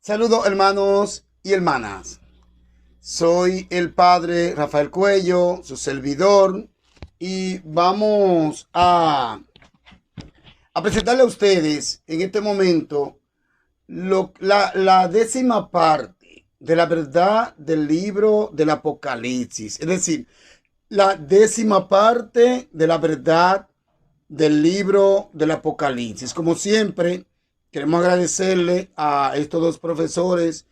Saludos hermanos y hermanas. Soy el padre Rafael Cuello, su servidor, y vamos a presentarle a ustedes en este momento la décima parte de la verdad del libro del Apocalipsis. Es decir, la décima parte de la verdad del libro del Apocalipsis. Como siempre, queremos agradecerle a estos dos profesores,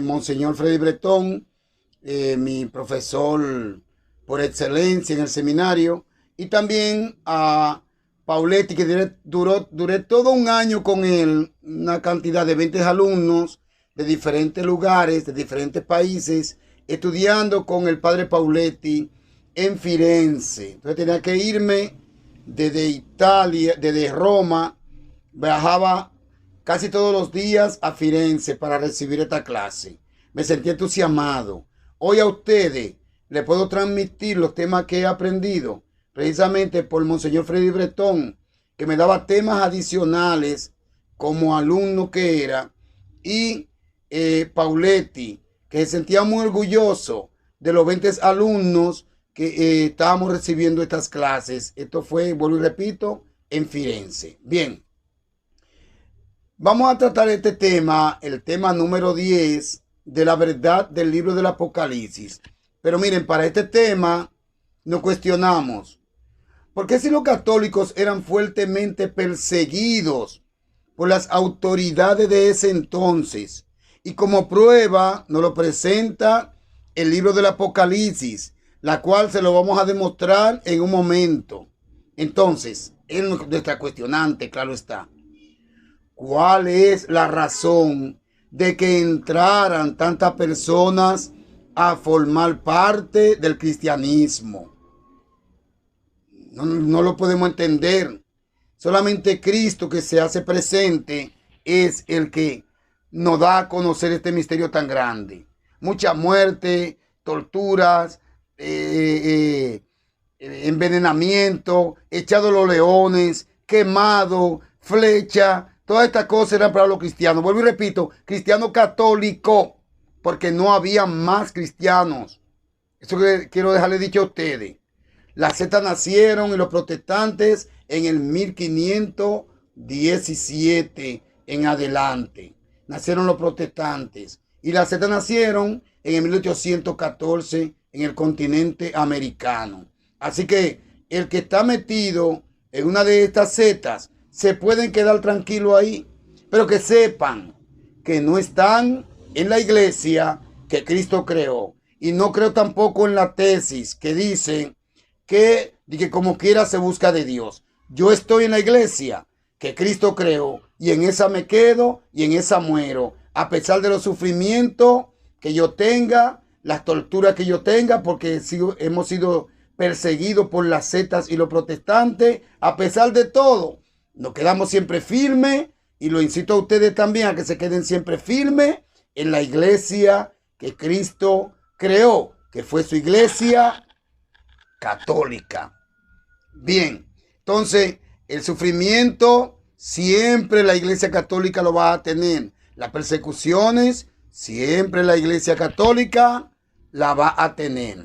Monseñor Freddy Bretón, mi profesor por excelencia en el seminario, y también a Pauletti, que duré todo un año con él, una cantidad de 20 alumnos de diferentes lugares, de diferentes países, estudiando con el padre Pauletti en Firenze. Entonces tenía que irme desde Italia, desde Roma, viajaba casi todos los días a Firenze para recibir esta clase. Me sentí entusiasmado. Hoy a ustedes les puedo transmitir los temas que he aprendido precisamente por Monseñor Freddy Bretón, que me daba temas adicionales como alumno que era, y Pauletti, que se sentía muy orgulloso de los 20 alumnos que estábamos recibiendo estas clases. Esto fue, vuelvo y repito, en Firenze. Bien, vamos a tratar este tema, el tema número 10 de la verdad del libro del Apocalipsis. Pero miren, para este tema nos cuestionamos, ¿por qué si los católicos eran fuertemente perseguidos por las autoridades de ese entonces? Y como prueba nos lo presenta el libro del Apocalipsis, la cual se lo vamos a demostrar en un momento. Entonces, él nos está cuestionante, claro está. ¿Cuál es la razón de que entraran tantas personas a formar parte del cristianismo? No lo podemos entender. Solamente Cristo, que se hace presente, es el que nos da a conocer este misterio tan grande. Mucha muerte, torturas, envenenamiento, echado a los leones, quemado, flecha. Todas estas cosas eran para los cristianos. Vuelvo y repito, cristiano católico, porque no había más cristianos. Eso que quiero dejarle dicho a ustedes. Las sectas nacieron y los protestantes en el 1517 en adelante. Nacieron los protestantes. Y las sectas nacieron en el 1814 en el continente americano. Así que el que está metido en una de estas sectas se pueden quedar tranquilos ahí, pero que sepan que no están en la iglesia que Cristo creó. Y no creo tampoco en la tesis que dice que como quiera se busca de Dios. Yo estoy en la iglesia que Cristo creó y en esa me quedo y en esa muero, a pesar de los sufrimientos que yo tenga, las torturas que yo tenga, porque hemos sido perseguidos por las sectas y los protestantes. A pesar de todo, nos quedamos siempre firmes, y lo incito a ustedes también a que se queden siempre firmes en la iglesia que Cristo creó, que fue su iglesia católica. Bien, entonces el sufrimiento siempre la iglesia católica lo va a tener. Las persecuciones siempre la iglesia católica la va a tener.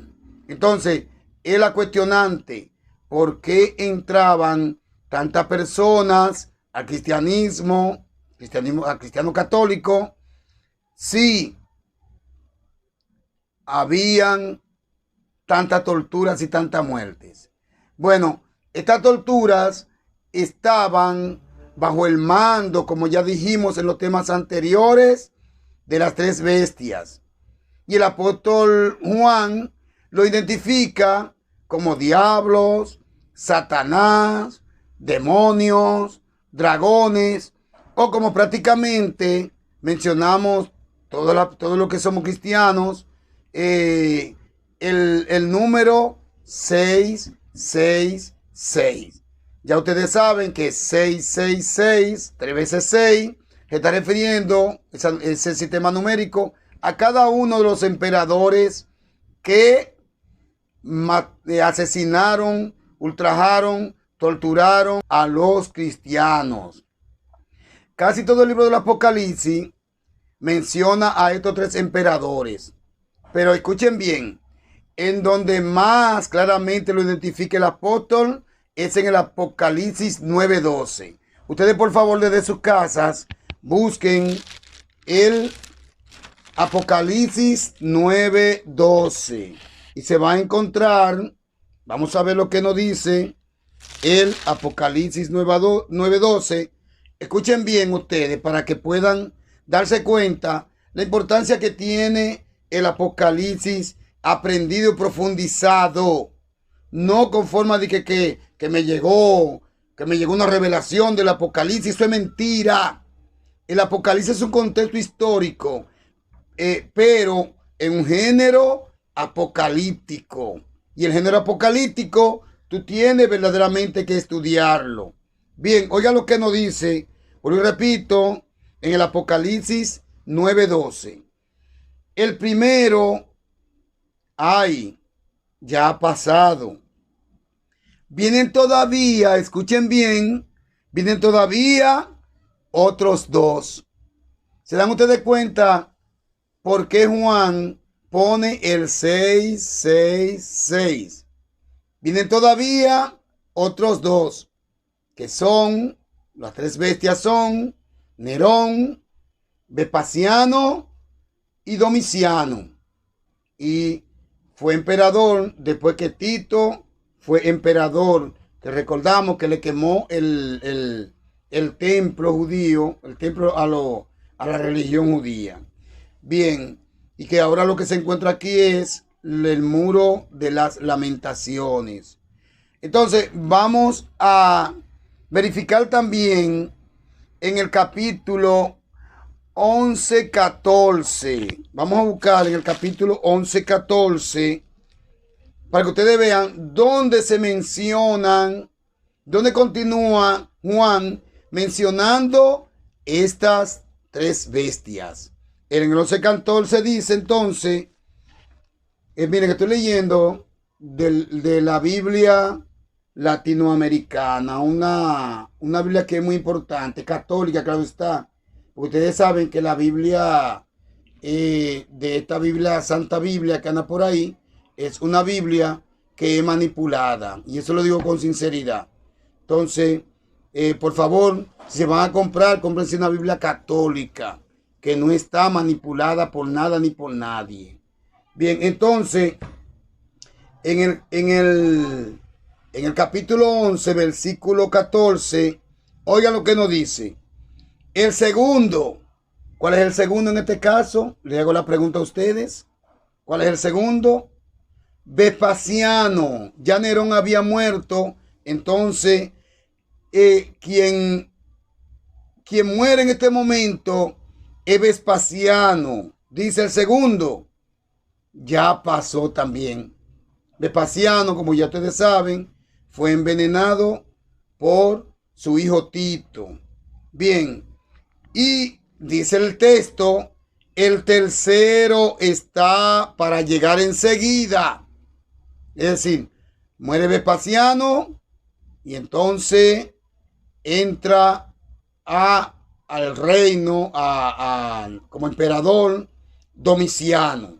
Entonces, es la cuestionante, ¿por qué entraban tantas personas al cristiano católico, si habían tantas torturas y tantas muertes? Bueno, estas torturas estaban bajo el mando, como ya dijimos en los temas anteriores, de las tres bestias. Y el apóstol Juan lo identifica como diablos, Satanás, demonios, dragones, o como prácticamente mencionamos todo lo que somos cristianos, el número 666. Ya ustedes saben que 666, 3 veces 6, se está refiriendo ese sistema numérico a cada uno de los emperadores que asesinaron, ultrajaron, torturaron a los cristianos. Casi todo el libro del Apocalipsis menciona a estos tres emperadores. Pero escuchen bien, en donde más claramente lo identifica el apóstol es en el Apocalipsis 9:12. Ustedes por favor desde sus casas busquen el Apocalipsis 9:12 y se va a encontrar, vamos a ver lo que nos dice el Apocalipsis 9:12. Escuchen bien ustedes para que puedan darse cuenta la importancia que tiene el Apocalipsis aprendido y profundizado, no con forma de que me llegó una revelación del Apocalipsis. Eso es mentira. El Apocalipsis es un contexto histórico, pero en un género apocalíptico. Y el género apocalíptico tú tienes verdaderamente que estudiarlo. Bien, oiga lo que nos dice, por repito, en el Apocalipsis 9:12. El primero, ya ha pasado. Vienen todavía, escuchen bien, vienen todavía otros dos. ¿Se dan ustedes cuenta por qué Juan pone el 666? Vienen todavía otros dos, que son, las tres bestias son Nerón, Vespasiano y Domiciano. Y fue emperador después que Tito fue emperador, que recordamos que le quemó el templo judío, el templo a la religión judía. Bien, y que ahora lo que se encuentra aquí es el muro de las lamentaciones. Entonces vamos a verificar también en el capítulo 11:14. Vamos a buscar en el capítulo 11:14 para que ustedes vean dónde se mencionan, dónde continúa Juan mencionando estas tres bestias. En el 11:14 dice entonces, miren que estoy leyendo de la Biblia latinoamericana, una Biblia que es muy importante, católica, claro está. Ustedes saben que la Biblia, de esta Biblia, Santa Biblia que anda por ahí, es una Biblia que es manipulada. Y eso lo digo con sinceridad. Entonces, por favor, si se van a comprar, cómprense una Biblia católica, que no está manipulada por nada ni por nadie. Bien, entonces, en el capítulo 11, versículo 14, oigan lo que nos dice. El segundo, ¿cuál es el segundo en este caso? Le hago la pregunta a ustedes. ¿Cuál es el segundo? Vespasiano. Ya Nerón había muerto. Entonces, quien muere en este momento es Vespasiano. Dice el segundo. Ya pasó también. Vespasiano, como ya ustedes saben, fue envenenado por su hijo Tito. Bien. Y dice el texto, el tercero está para llegar enseguida. Es decir, muere Vespasiano y entonces entra al reino, como emperador, Domiciano.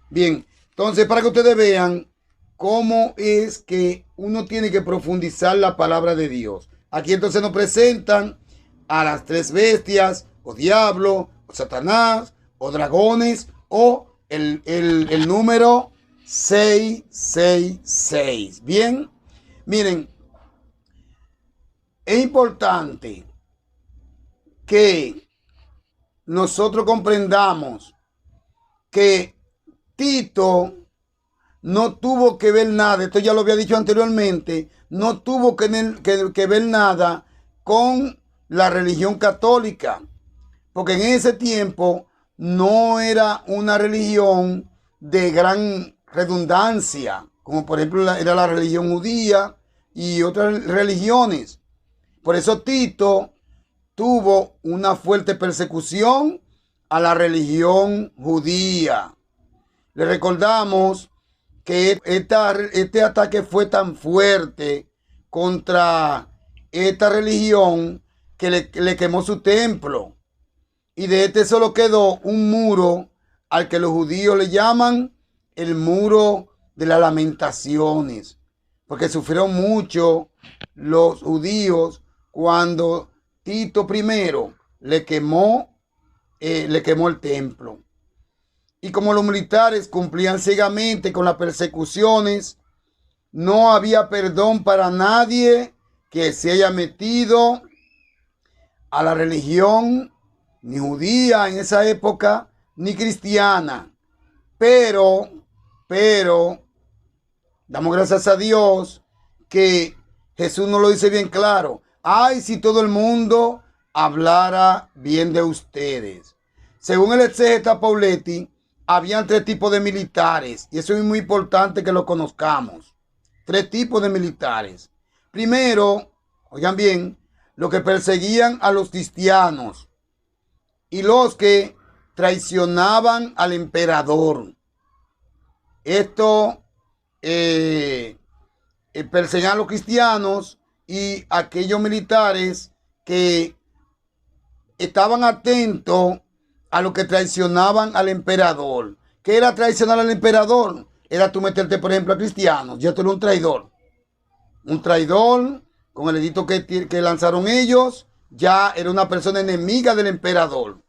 Bien, entonces para que ustedes vean cómo es que uno tiene que profundizar la palabra de Dios. Aquí entonces nos presentan a las tres bestias, o diablo, o Satanás, o dragones, o el número 666. Bien, miren, es importante que nosotros comprendamos que Tito no tuvo que ver nada, esto ya lo había dicho anteriormente, no tuvo que ver nada con la religión católica, porque en ese tiempo no era una religión de gran redundancia, como por ejemplo era la religión judía y otras religiones. Por eso Tito tuvo una fuerte persecución a la religión judía. Le recordamos que este ataque fue tan fuerte contra esta religión que le quemó su templo. Y de este solo quedó un muro al que los judíos le llaman el muro de las lamentaciones, porque sufrieron mucho los judíos cuando Tito I le quemó el templo. Y como los militares cumplían ciegamente con las persecuciones, no había perdón para nadie que se haya metido a la religión ni judía en esa época, ni cristiana. Pero, damos gracias a Dios que Jesús nos lo dice bien claro. Ay, si todo el mundo hablara bien de ustedes. Según el exégeta Pauletti, habían 3 tipos de militares, y eso es muy importante que lo conozcamos. 3 tipos de militares. Primero, oigan bien, los que perseguían a los cristianos y los que traicionaban al emperador. Esto perseguían a los cristianos y aquellos militares que estaban atentos a lo que traicionaban al emperador. ¿Qué era traicionar al emperador? Era tú meterte, por ejemplo, a cristianos. Ya tú eres un traidor. Un traidor, con el edicto que lanzaron ellos, ya era una persona enemiga del emperador.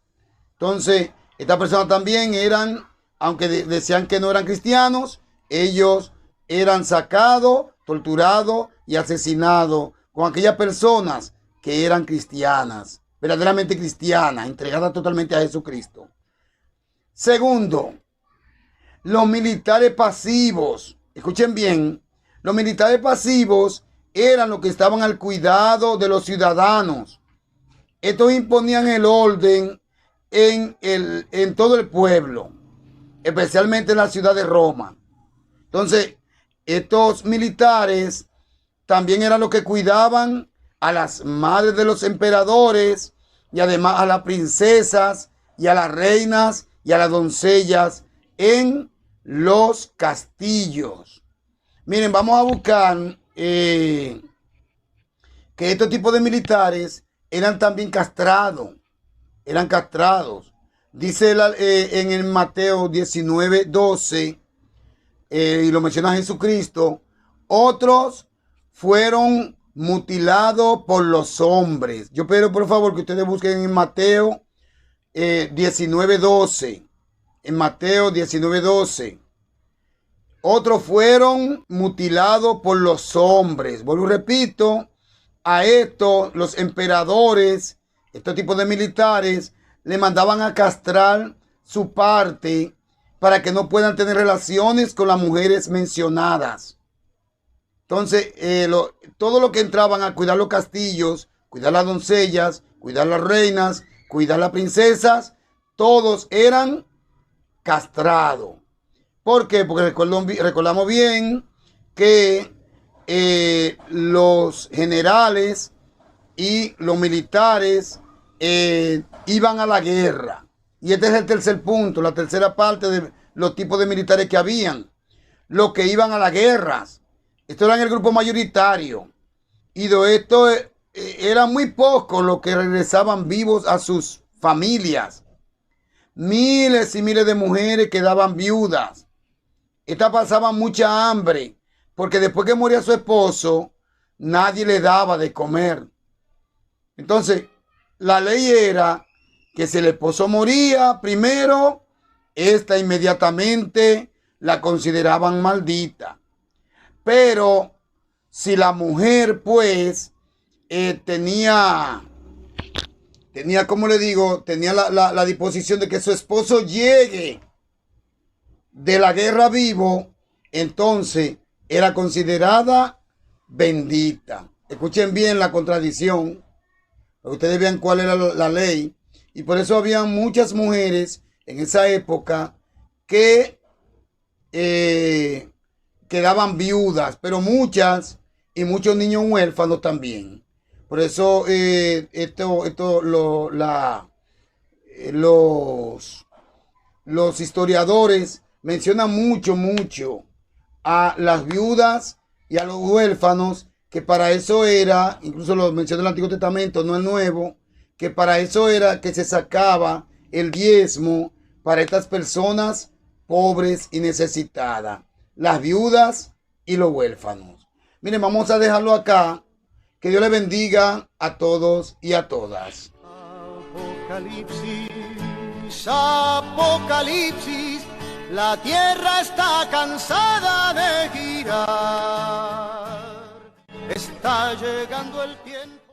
Entonces, estas personas también eran, aunque decían que no eran cristianos, ellos eran sacados, torturados y asesinados con aquellas personas que eran cristianas, verdaderamente cristianas, entregadas totalmente a Jesucristo. Segundo, los militares pasivos. Escuchen bien, los militares pasivos eran los que estaban al cuidado de los ciudadanos. Estos imponían el orden en todo el pueblo, especialmente en la ciudad de Roma. Entonces, estos militares también eran los que cuidaban a las madres de los emperadores y además a las princesas y a las reinas y a las doncellas en los castillos. Miren, vamos a buscar que estos tipos de militares eran también castrados. Eran castrados. Dice en el Mateo 19:12, y lo menciona Jesucristo, otros fueron mutilados por los hombres. Yo pido por favor que ustedes busquen en Mateo 19:12. En Mateo 19:12. Otros fueron mutilados por los hombres. Vuelvo y repito, a esto los emperadores, estos tipos de militares, le mandaban a castrar su parte para que no puedan tener relaciones con las mujeres mencionadas. Entonces, todo lo que entraban a cuidar los castillos, cuidar las doncellas, cuidar las reinas, cuidar las princesas, todos eran castrados. ¿Por qué? Porque recordamos bien que los generales y los militares iban a la guerra. Y este es el tercer punto, la tercera parte de los tipos de militares que habían. Los que iban a las guerras. Esto era el grupo mayoritario. Y de esto eran muy pocos los que regresaban vivos a sus familias. Miles y miles de mujeres quedaban viudas. Estas pasaban mucha hambre, porque después que moría su esposo, nadie le daba de comer. Entonces, la ley era que si el esposo moría primero, esta inmediatamente la consideraban maldita. Pero si la mujer, pues, tenía, como le digo, tenía la disposición de que su esposo llegue de la guerra vivo, entonces era considerada bendita. Escuchen bien la contradicción, para que ustedes vean cuál era la ley. Y por eso había muchas mujeres en esa época que quedaban viudas, pero muchas y muchos niños huérfanos también. Por eso los historiadores mencionan mucho a las viudas y a los huérfanos, que para eso era, incluso lo menciona el Antiguo Testamento, no el Nuevo, que para eso era que se sacaba el diezmo para estas personas pobres y necesitadas, las viudas y los huérfanos. Miren, vamos a dejarlo acá. Que Dios le bendiga a todos y a todas. Apocalipsis, Apocalipsis, la tierra está cansada de girar. Está llegando el tiempo.